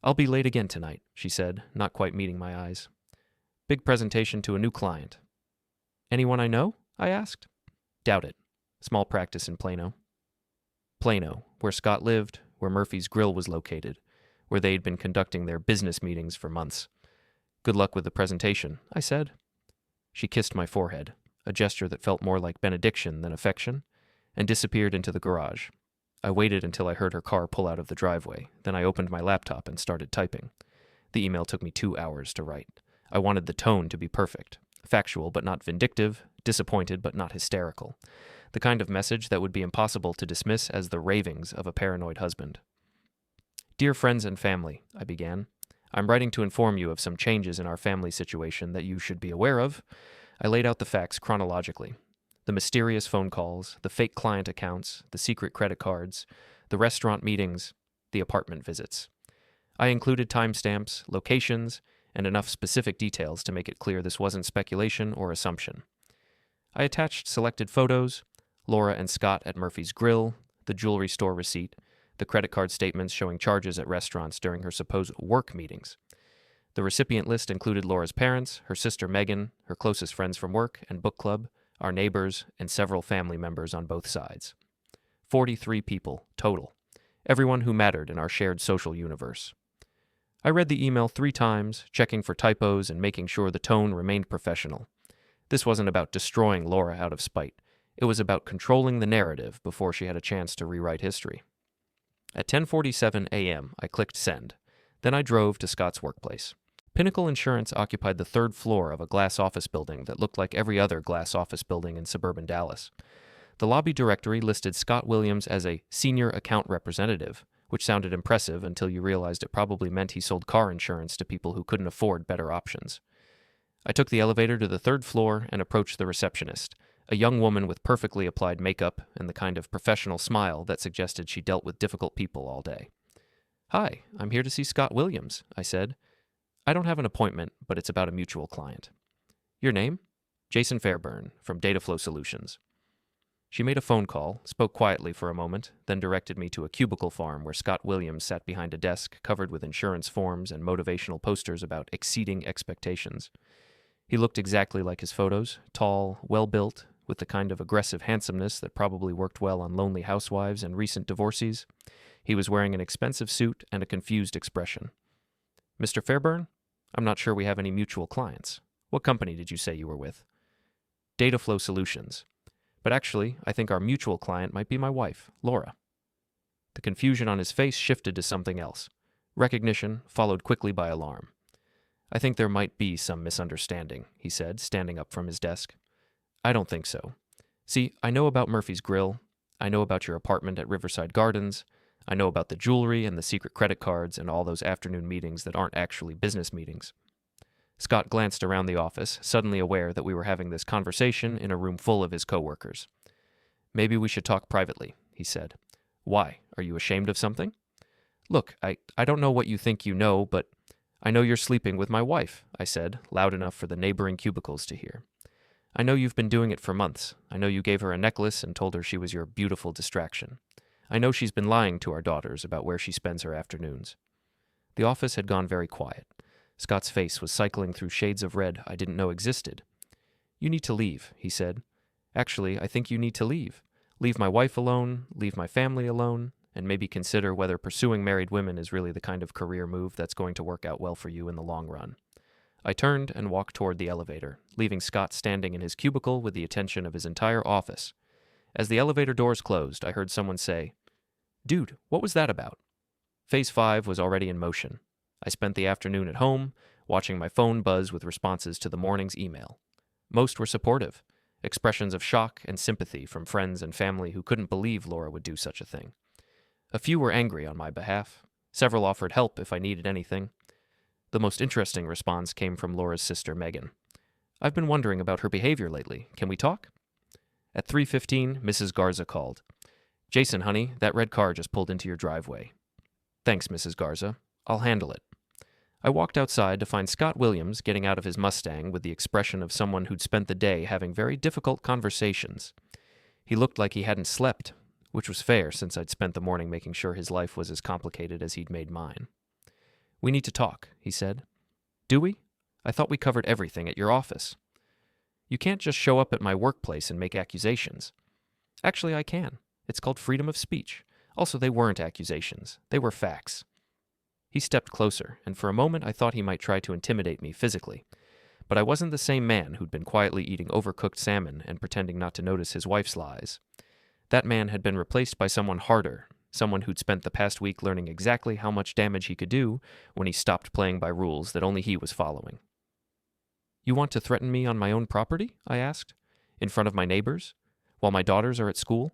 I'll be late again tonight, she said, not quite meeting my eyes. Big presentation to a new client. Anyone I know? I asked. Doubt it. Small practice in Plano. Plano, where Scott lived, where Murphy's Grill was located, where they'd been conducting their business meetings for months. Good luck with the presentation, I said. She kissed my forehead, a gesture that felt more like benediction than affection, and disappeared into the garage. I waited until I heard her car pull out of the driveway, then I opened my laptop and started typing. The email took me 2 hours to write. I wanted the tone to be perfect, factual but not vindictive, disappointed but not hysterical, the kind of message that would be impossible to dismiss as the ravings of a paranoid husband. Dear friends and family, I began. I'm writing to inform you of some changes in our family situation that you should be aware of. I laid out the facts chronologically. The mysterious phone calls, the fake client accounts, the secret credit cards, the restaurant meetings, the apartment visits. I included timestamps, locations, and enough specific details to make it clear this wasn't speculation or assumption. I attached selected photos, Laura and Scott at Murphy's Grill, the jewelry store receipt, the credit card statements showing charges at restaurants during her supposed work meetings. The recipient list included Laura's parents, her sister Megan, her closest friends from work and book club, our neighbors, and several family members on both sides. 43 people total, everyone who mattered in our shared social universe. I read the email 3 times, checking for typos and making sure the tone remained professional. This wasn't about destroying Laura out of spite. It was about controlling the narrative before she had a chance to rewrite history. At 10:47 a.m., I clicked send. Then I drove to Scott's workplace. Pinnacle Insurance occupied the 3rd floor of a glass office building that looked like every other glass office building in suburban Dallas. The lobby directory listed Scott Williams as a senior account representative, which sounded impressive until you realized it probably meant he sold car insurance to people who couldn't afford better options. I took the elevator to the 3rd floor and approached the receptionist, a young woman with perfectly applied makeup and the kind of professional smile that suggested she dealt with difficult people all day. "Hi, I'm here to see Scott Williams," I said. "I don't have an appointment, but it's about a mutual client." "Your name?" "Jason Fairburn, from Dataflow Solutions." She made a phone call, spoke quietly for a moment, then directed me to a cubicle farm where Scott Williams sat behind a desk covered with insurance forms and motivational posters about exceeding expectations. He looked exactly like his photos, tall, well-built, with the kind of aggressive handsomeness that probably worked well on lonely housewives and recent divorcees. He was wearing an expensive suit and a confused expression. "Mr. Fairburn? I'm not sure we have any mutual clients. What company did you say you were with?" "Dataflow Solutions. But actually, I think our mutual client might be my wife, Laura." The confusion on his face shifted to something else. Recognition, followed quickly by alarm. "I think there might be some misunderstanding," he said, standing up from his desk. "I don't think so. See, I know about Murphy's Grill. I know about your apartment at Riverside Gardens. I know about the jewelry and the secret credit cards and all those afternoon meetings that aren't actually business meetings." Scott glanced around the office, suddenly aware that we were having this conversation in a room full of his coworkers. "Maybe we should talk privately," he said. "Why? Are you ashamed of something?" "Look, I don't know what you think you know, but I know you're sleeping with my wife," I said, loud enough for the neighboring cubicles to hear. "I know you've been doing it for months. I know you gave her a necklace and told her she was your beautiful distraction. I know she's been lying to our daughters about where she spends her afternoons." The office had gone very quiet. Scott's face was cycling through shades of red I didn't know existed. "You need to leave," he said. "Actually, I think you need to leave. Leave my wife alone, leave my family alone, and maybe consider whether pursuing married women is really the kind of career move that's going to work out well for you in the long run." I turned and walked toward the elevator, leaving Scott standing in his cubicle with the attention of his entire office. As the elevator doors closed, I heard someone say, "Dude, what was that about?" Phase 5 was already in motion. I spent the afternoon at home, watching my phone buzz with responses to the morning's email. Most were supportive, expressions of shock and sympathy from friends and family who couldn't believe Laura would do such a thing. A few were angry on my behalf. Several offered help if I needed anything. The most interesting response came from Laura's sister, Megan. "I've been wondering about her behavior lately. Can we talk?" At 3:15, Mrs. Garza called. "Jason, honey, that red car just pulled into your driveway." "Thanks, Mrs. Garza. I'll handle it." I walked outside to find Scott Williams getting out of his Mustang with the expression of someone who'd spent the day having very difficult conversations. He looked like he hadn't slept, which was fair since I'd spent the morning making sure his life was as complicated as he'd made mine. "We need to talk," he said. "Do we? I thought we covered everything at your office." "You can't just show up at my workplace and make accusations." "Actually, I can. It's called freedom of speech. Also, they weren't accusations. They were facts." He stepped closer, and for a moment I thought he might try to intimidate me physically. But I wasn't the same man who'd been quietly eating overcooked salmon and pretending not to notice his wife's lies. That man had been replaced by someone harder, someone who'd spent the past week learning exactly how much damage he could do when he stopped playing by rules that only he was following. "You want to threaten me on my own property?" I asked. "In front of my neighbors? While my daughters are at school?"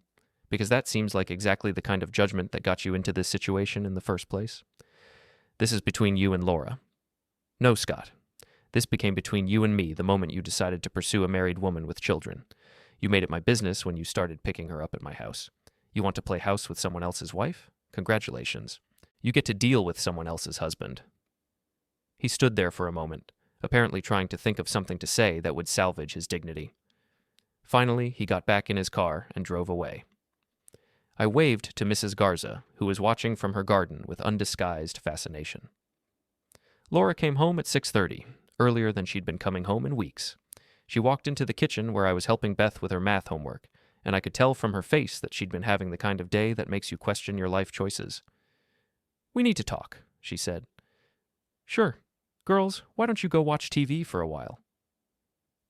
Because that seems like exactly the kind of judgment that got you into this situation in the first place. This is between you and Laura. No, Scott. This became between you and me the moment you decided to pursue a married woman with children. You made it my business when you started picking her up at my house. You want to play house with someone else's wife? Congratulations. You get to deal with someone else's husband. He stood there for a moment, apparently trying to think of something to say that would salvage his dignity. Finally, he got back in his car and drove away. I waved to Mrs. Garza, who was watching from her garden with undisguised fascination. Laura came home at 6:30, earlier than she'd been coming home in weeks. She walked into the kitchen where I was helping Beth with her math homework, and I could tell from her face that she'd been having the kind of day that makes you question your life choices. "We need to talk," she said. "Sure. Girls, why don't you go watch TV for a while?"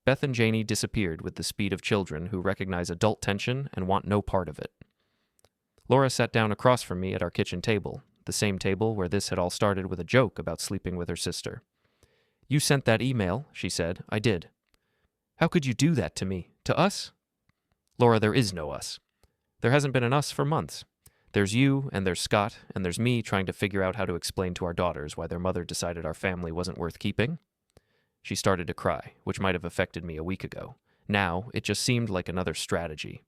Beth and Janie disappeared with the speed of children who recognize adult tension and want no part of it. Laura sat down across from me at our kitchen table, the same table where this had all started with a joke about sleeping with her sister. "You sent that email," she said. "I did." "How could you do that to me? To us?" "Laura, there is no us. There hasn't been an us for months. There's you, and there's Scott, and there's me trying to figure out how to explain to our daughters why their mother decided our family wasn't worth keeping." She started to cry, which might have affected me a week ago. Now, it just seemed like another strategy.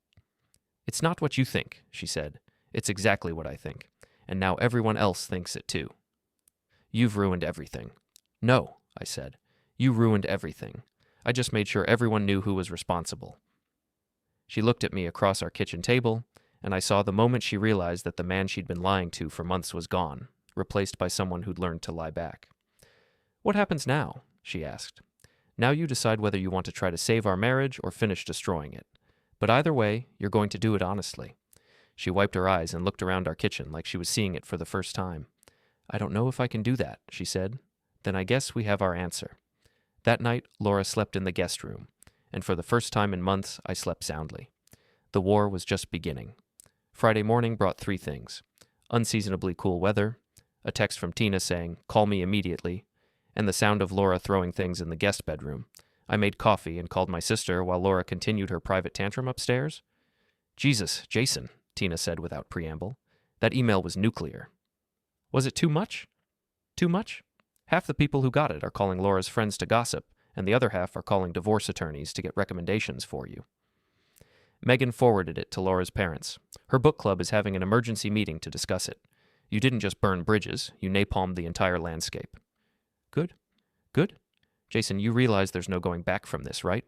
"It's not what you think," she said. "It's exactly what I think. And now everyone else thinks it too." "You've ruined everything." "No," I said. "You ruined everything. I just made sure everyone knew who was responsible." She looked at me across our kitchen table, and I saw the moment she realized that the man she'd been lying to for months was gone, replaced by someone who'd learned to lie back. "What happens now?" she asked. "Now you decide whether you want to try to save our marriage or finish destroying it. But either way, you're going to do it honestly." She wiped her eyes and looked around our kitchen like she was seeing it for the first time. "I don't know if I can do that," she said. "Then I guess we have our answer." That night, Laura slept in the guest room, and for the first time in months, I slept soundly. The war was just beginning. Friday morning brought three things: unseasonably cool weather, a text from Tina saying, "Call me immediately," and the sound of Laura throwing things in the guest bedroom. I made coffee and called my sister while Laura continued her private tantrum upstairs. "Jesus, Jason," Tina said without preamble. "That email was nuclear." "Was it too much?" "Too much? Half the people who got it are calling Laura's friends to gossip, and the other half are calling divorce attorneys to get recommendations for you." Megan forwarded it to Laura's parents. "Her book club is having an emergency meeting to discuss it. You didn't just burn bridges, you napalmed the entire landscape." "Good? Good? Jason, you realize there's no going back from this, right?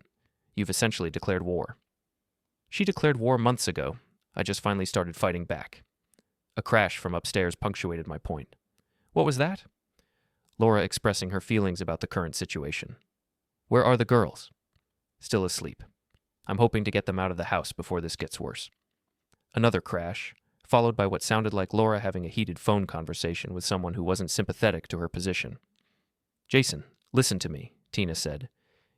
You've essentially declared war." "She declared war months ago. I just finally started fighting back." A crash from upstairs punctuated my point. "What was that?" Laura expressing her feelings about the current situation. "Where are the girls?" "Still asleep. I'm hoping to get them out of the house before this gets worse." Another crash, followed by what sounded like Laura having a heated phone conversation with someone who wasn't sympathetic to her position. "Jason, listen to me," Tina said.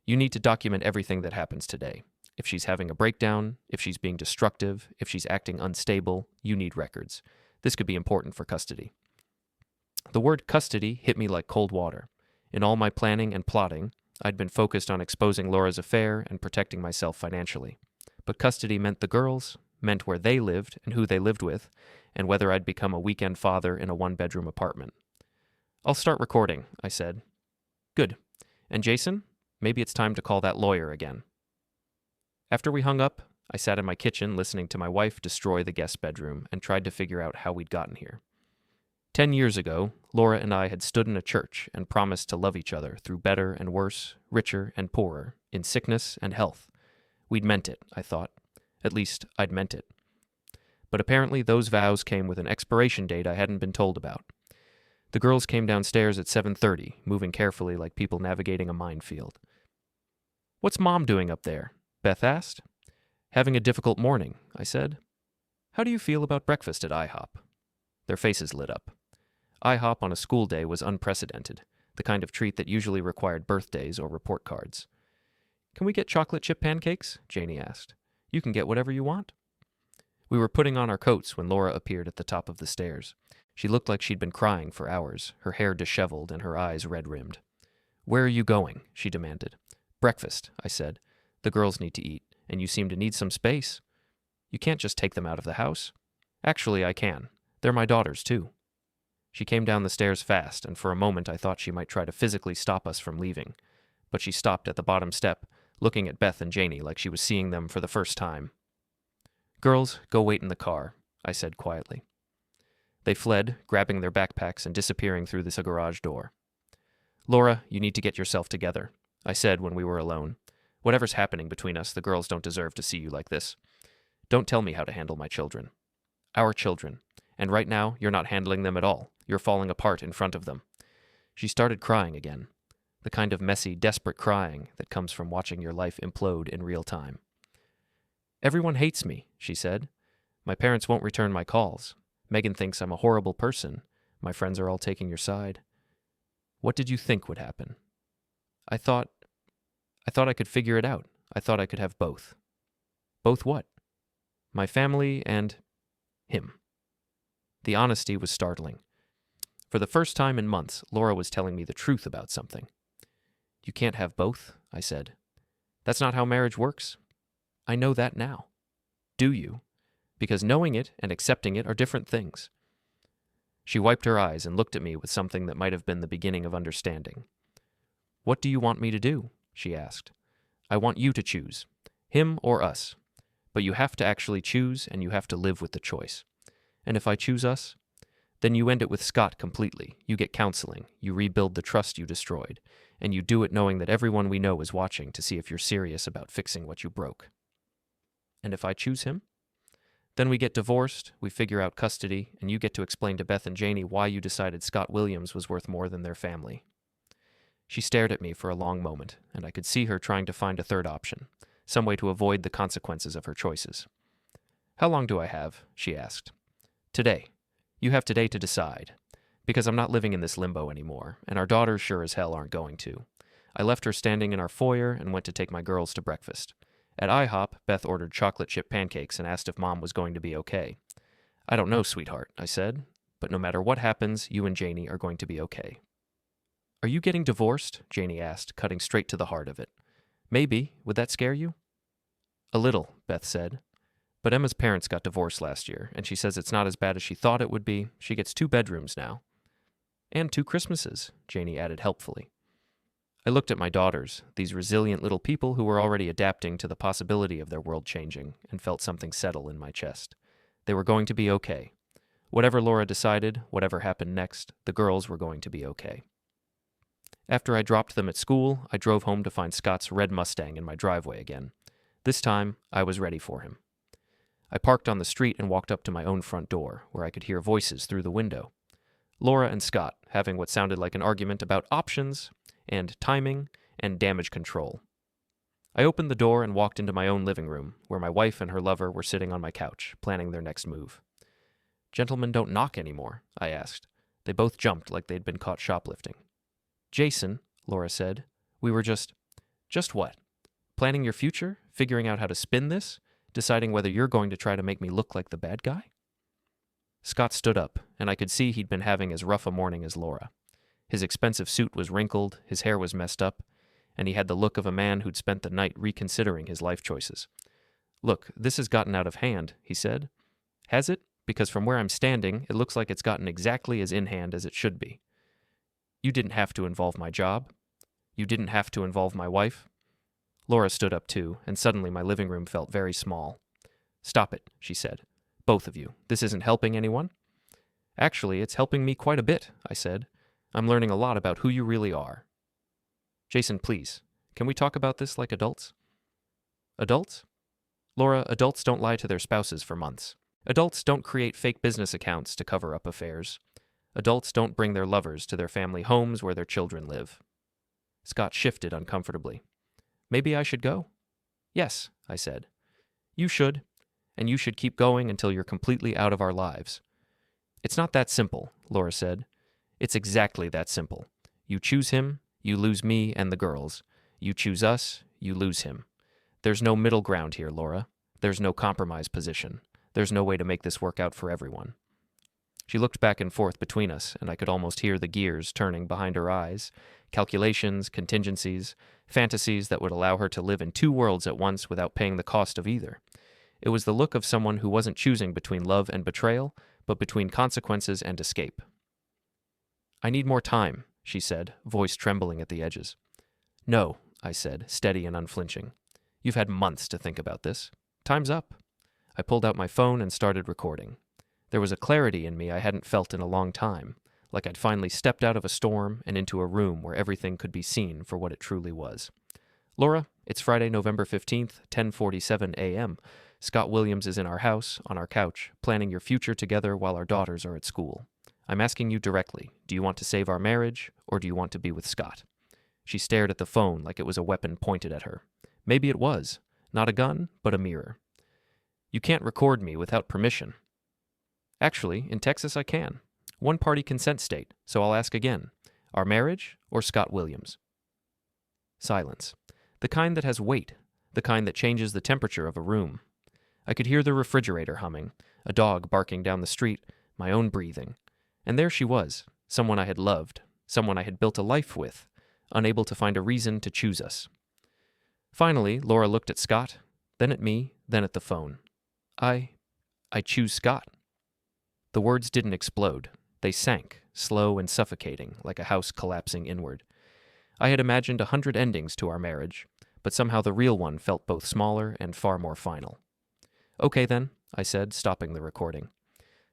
"You need to document everything that happens today. If she's having a breakdown, if she's being destructive, if she's acting unstable, you need records. This could be important for custody." The word custody hit me like cold water. In all my planning and plotting, I'd been focused on exposing Laura's affair and protecting myself financially. But custody meant the girls, meant where they lived and who they lived with, and whether I'd become a weekend father in a one-bedroom apartment. "I'll start recording," I said. "Good. And Jason, maybe it's time to call that lawyer again." After we hung up, I sat in my kitchen listening to my wife destroy the guest bedroom and tried to figure out how we'd gotten here. 10 years ago, Laura and I had stood in a church and promised to love each other through better and worse, richer and poorer, in sickness and health. We'd meant it, I thought. At least, I'd meant it. But apparently those vows came with an expiration date I hadn't been told about. The girls came downstairs at 7:30, moving carefully like people navigating a minefield. "What's Mom doing up there?" Beth asked. "Having a difficult morning," I said. "How do you feel about breakfast at IHOP?" Their faces lit up. IHOP on a school day was unprecedented, the kind of treat that usually required birthdays or report cards. "Can we get chocolate chip pancakes?" Janie asked. "You can get whatever you want." We were putting on our coats when Laura appeared at the top of the stairs. She looked like she'd been crying for hours, her hair disheveled and her eyes red-rimmed. "Where are you going?" she demanded. "Breakfast," I said. "The girls need to eat, and you seem to need some space." You can't just take them out of the house. Actually, I can. They're my daughters, too. She came down the stairs fast, and for a moment I thought she might try to physically stop us from leaving. But she stopped at the bottom step, looking at Beth and Janie like she was seeing them for the first time. "Girls, go wait in the car," I said quietly. They fled, grabbing their backpacks and disappearing through the garage door. "Laura, you need to get yourself together," I said when we were alone. "Whatever's happening between us, the girls don't deserve to see you like this. Don't tell me how to handle my children. Our children. And right now, you're not handling them at all. You're falling apart in front of them." She started crying again, the kind of messy, desperate crying that comes from watching your life implode in real time. "Everyone hates me," she said. "My parents won't return my calls. Megan thinks I'm a horrible person. My friends are all taking your side. What did you think would happen?" I thought I could figure it out. I thought I could have both." "Both what?" "My family and him." The honesty was startling. For the first time in months, Laura was telling me the truth about something. "You can't have both," I said. "That's not how marriage works." "I know that now." "Do you?" "Because knowing it and accepting it are different things." She wiped her eyes and looked at me with something that might have been the beginning of understanding. "What do you want me to do?" she asked. "I want you to choose, him or us. But you have to actually choose, and you have to live with the choice. And if I choose us, then you end it with Scott completely. You get counseling, you rebuild the trust you destroyed, and you do it knowing that everyone we know is watching to see if you're serious about fixing what you broke. And if I choose him, then we get divorced, we figure out custody, and you get to explain to Beth and Janie why you decided Scott Williams was worth more than their family." She stared at me for a long moment, and I could see her trying to find a third option, some way to avoid the consequences of her choices. "How long do I have?" she asked. "Today. You have today to decide. Because I'm not living in this limbo anymore, and our daughters sure as hell aren't going to. I left her standing in our foyer and went to take my girls to breakfast. At IHOP, Beth ordered chocolate chip pancakes and asked if Mom was going to be okay. "I don't know, sweetheart," I said, "but no matter what happens, you and Janie are going to be okay." "Are you getting divorced?" Janie asked, cutting straight to the heart of it. "Maybe. Would that scare you?" "A little," Beth said. "But Emma's parents got divorced last year, and she says it's not as bad as she thought it would be. She gets 2 bedrooms now." "And 2 Christmases," Janie added helpfully. I looked at my daughters, these resilient little people who were already adapting to the possibility of their world changing, and felt something settle in my chest. They were going to be okay. Whatever Laura decided, whatever happened next, the girls were going to be okay. After I dropped them at school, I drove home to find Scott's red Mustang in my driveway again. This time, I was ready for him. I parked on the street and walked up to my own front door, where I could hear voices through the window. Laura and Scott having what sounded like an argument about options and timing and damage control. I opened the door and walked into my own living room, where my wife and her lover were sitting on my couch, planning their next move. "Gentlemen don't knock anymore?" I asked. They both jumped like they'd been caught shoplifting. "Jason," Laura said, "we were just what? Planning your future? Figuring out how to spin this? Deciding whether you're going to try to make me look like the bad guy?" Scott stood up, and I could see he'd been having as rough a morning as Laura. His expensive suit was wrinkled, his hair was messed up, and he had the look of a man who'd spent the night reconsidering his life choices. "Look, this has gotten out of hand," he said. "Has it? Because from where I'm standing, it looks like it's gotten exactly as in hand as it should be. You didn't have to involve my job. You didn't have to involve my wife." Laura stood up too, and suddenly my living room felt very small. "Stop it," she said. "Both of you. This isn't helping anyone." "Actually, it's helping me quite a bit," I said. "I'm learning a lot about who you really are." "Jason, please, can we talk about this like adults?" "Adults?" "Laura, adults don't lie to their spouses for months. Adults don't create fake business accounts to cover up affairs. Adults don't bring their lovers to their family homes where their children live." Scott shifted uncomfortably. "Maybe I should go?" "Yes," I said. "You should, and you should keep going until you're completely out of our lives." "It's not that simple," Laura said. "It's exactly that simple. You choose him, you lose me and the girls. You choose us, you lose him. There's no middle ground here, Laura. There's no compromise position. There's no way to make this work out for everyone." She looked back and forth between us, and I could almost hear the gears turning behind her eyes, calculations, contingencies, fantasies that would allow her to live in 2 worlds at once without paying the cost of either. It was the look of someone who wasn't choosing between love and betrayal, but between consequences and escape. "I need more time," she said, voice trembling at the edges. "No," I said, steady and unflinching. "You've had months to think about this. Time's up." I pulled out my phone and started recording. There was a clarity in me I hadn't felt in a long time, like I'd finally stepped out of a storm and into a room where everything could be seen for what it truly was. "Laura, it's Friday, November 15th, 10:47 a.m. Scott Williams is in our house, on our couch, planning your future together while our daughters are at school. I'm asking you directly, do you want to save our marriage, or do you want to be with Scott?" She stared at the phone like it was a weapon pointed at her. Maybe it was. Not a gun, but a mirror. "You can't record me without permission." "Actually, in Texas I can. One-party consent state, so I'll ask again. Our marriage or Scott Williams?" Silence. The kind that has weight. The kind that changes the temperature of a room. I could hear the refrigerator humming, a dog barking down the street, my own breathing. And there she was, someone I had loved, someone I had built a life with, unable to find a reason to choose us. Finally, Laura looked at Scott, then at me, then at the phone. I choose Scott." The words didn't explode. They sank, slow and suffocating, like a house collapsing inward. I had imagined 100 endings to our marriage, but somehow the real one felt both smaller and far more final. "Okay then," I said, stopping the recording.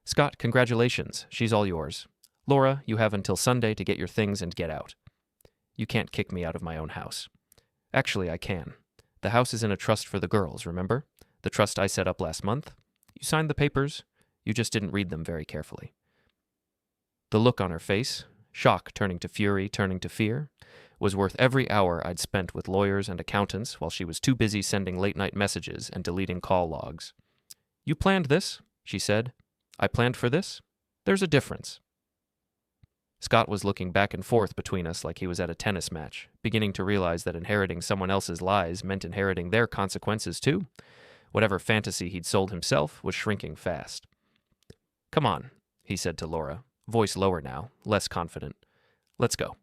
"Scott, congratulations. She's all yours. Laura, you have until Sunday to get your things and get out." "You can't kick me out of my own house." "Actually, I can. The house is in a trust for the girls, remember? The trust I set up last month? You signed the papers. You just didn't read them very carefully." The look on her face, shock turning to fury, turning to fear, was worth every hour I'd spent with lawyers and accountants while she was too busy sending late-night messages and deleting call logs. "You planned this," she said. "I planned for this. There's a difference." Scott was looking back and forth between us like he was at a tennis match, beginning to realize that inheriting someone else's lies meant inheriting their consequences too. Whatever fantasy he'd sold himself was shrinking fast. "Come on," he said to Laura, voice lower now, less confident. "Let's go."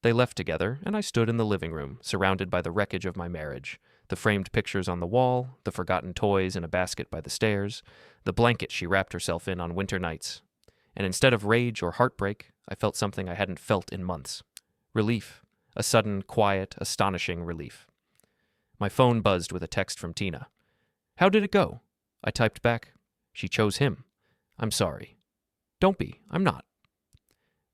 They left together, and I stood in the living room, surrounded by the wreckage of my marriage, the framed pictures on the wall, the forgotten toys in a basket by the stairs, the blanket she wrapped herself in on winter nights. And instead of rage or heartbreak, I felt something I hadn't felt in months. Relief. A sudden, quiet, astonishing relief. My phone buzzed with a text from Tina. "How did it go?" I typed back. "She chose him. I'm sorry." "Don't be. I'm not."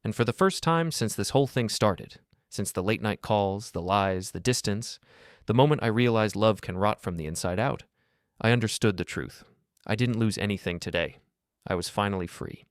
And for the first time since this whole thing started, since the late-night calls, the lies, the distance, the moment I realized love can rot from the inside out, I understood the truth. I didn't lose anything today. I was finally free.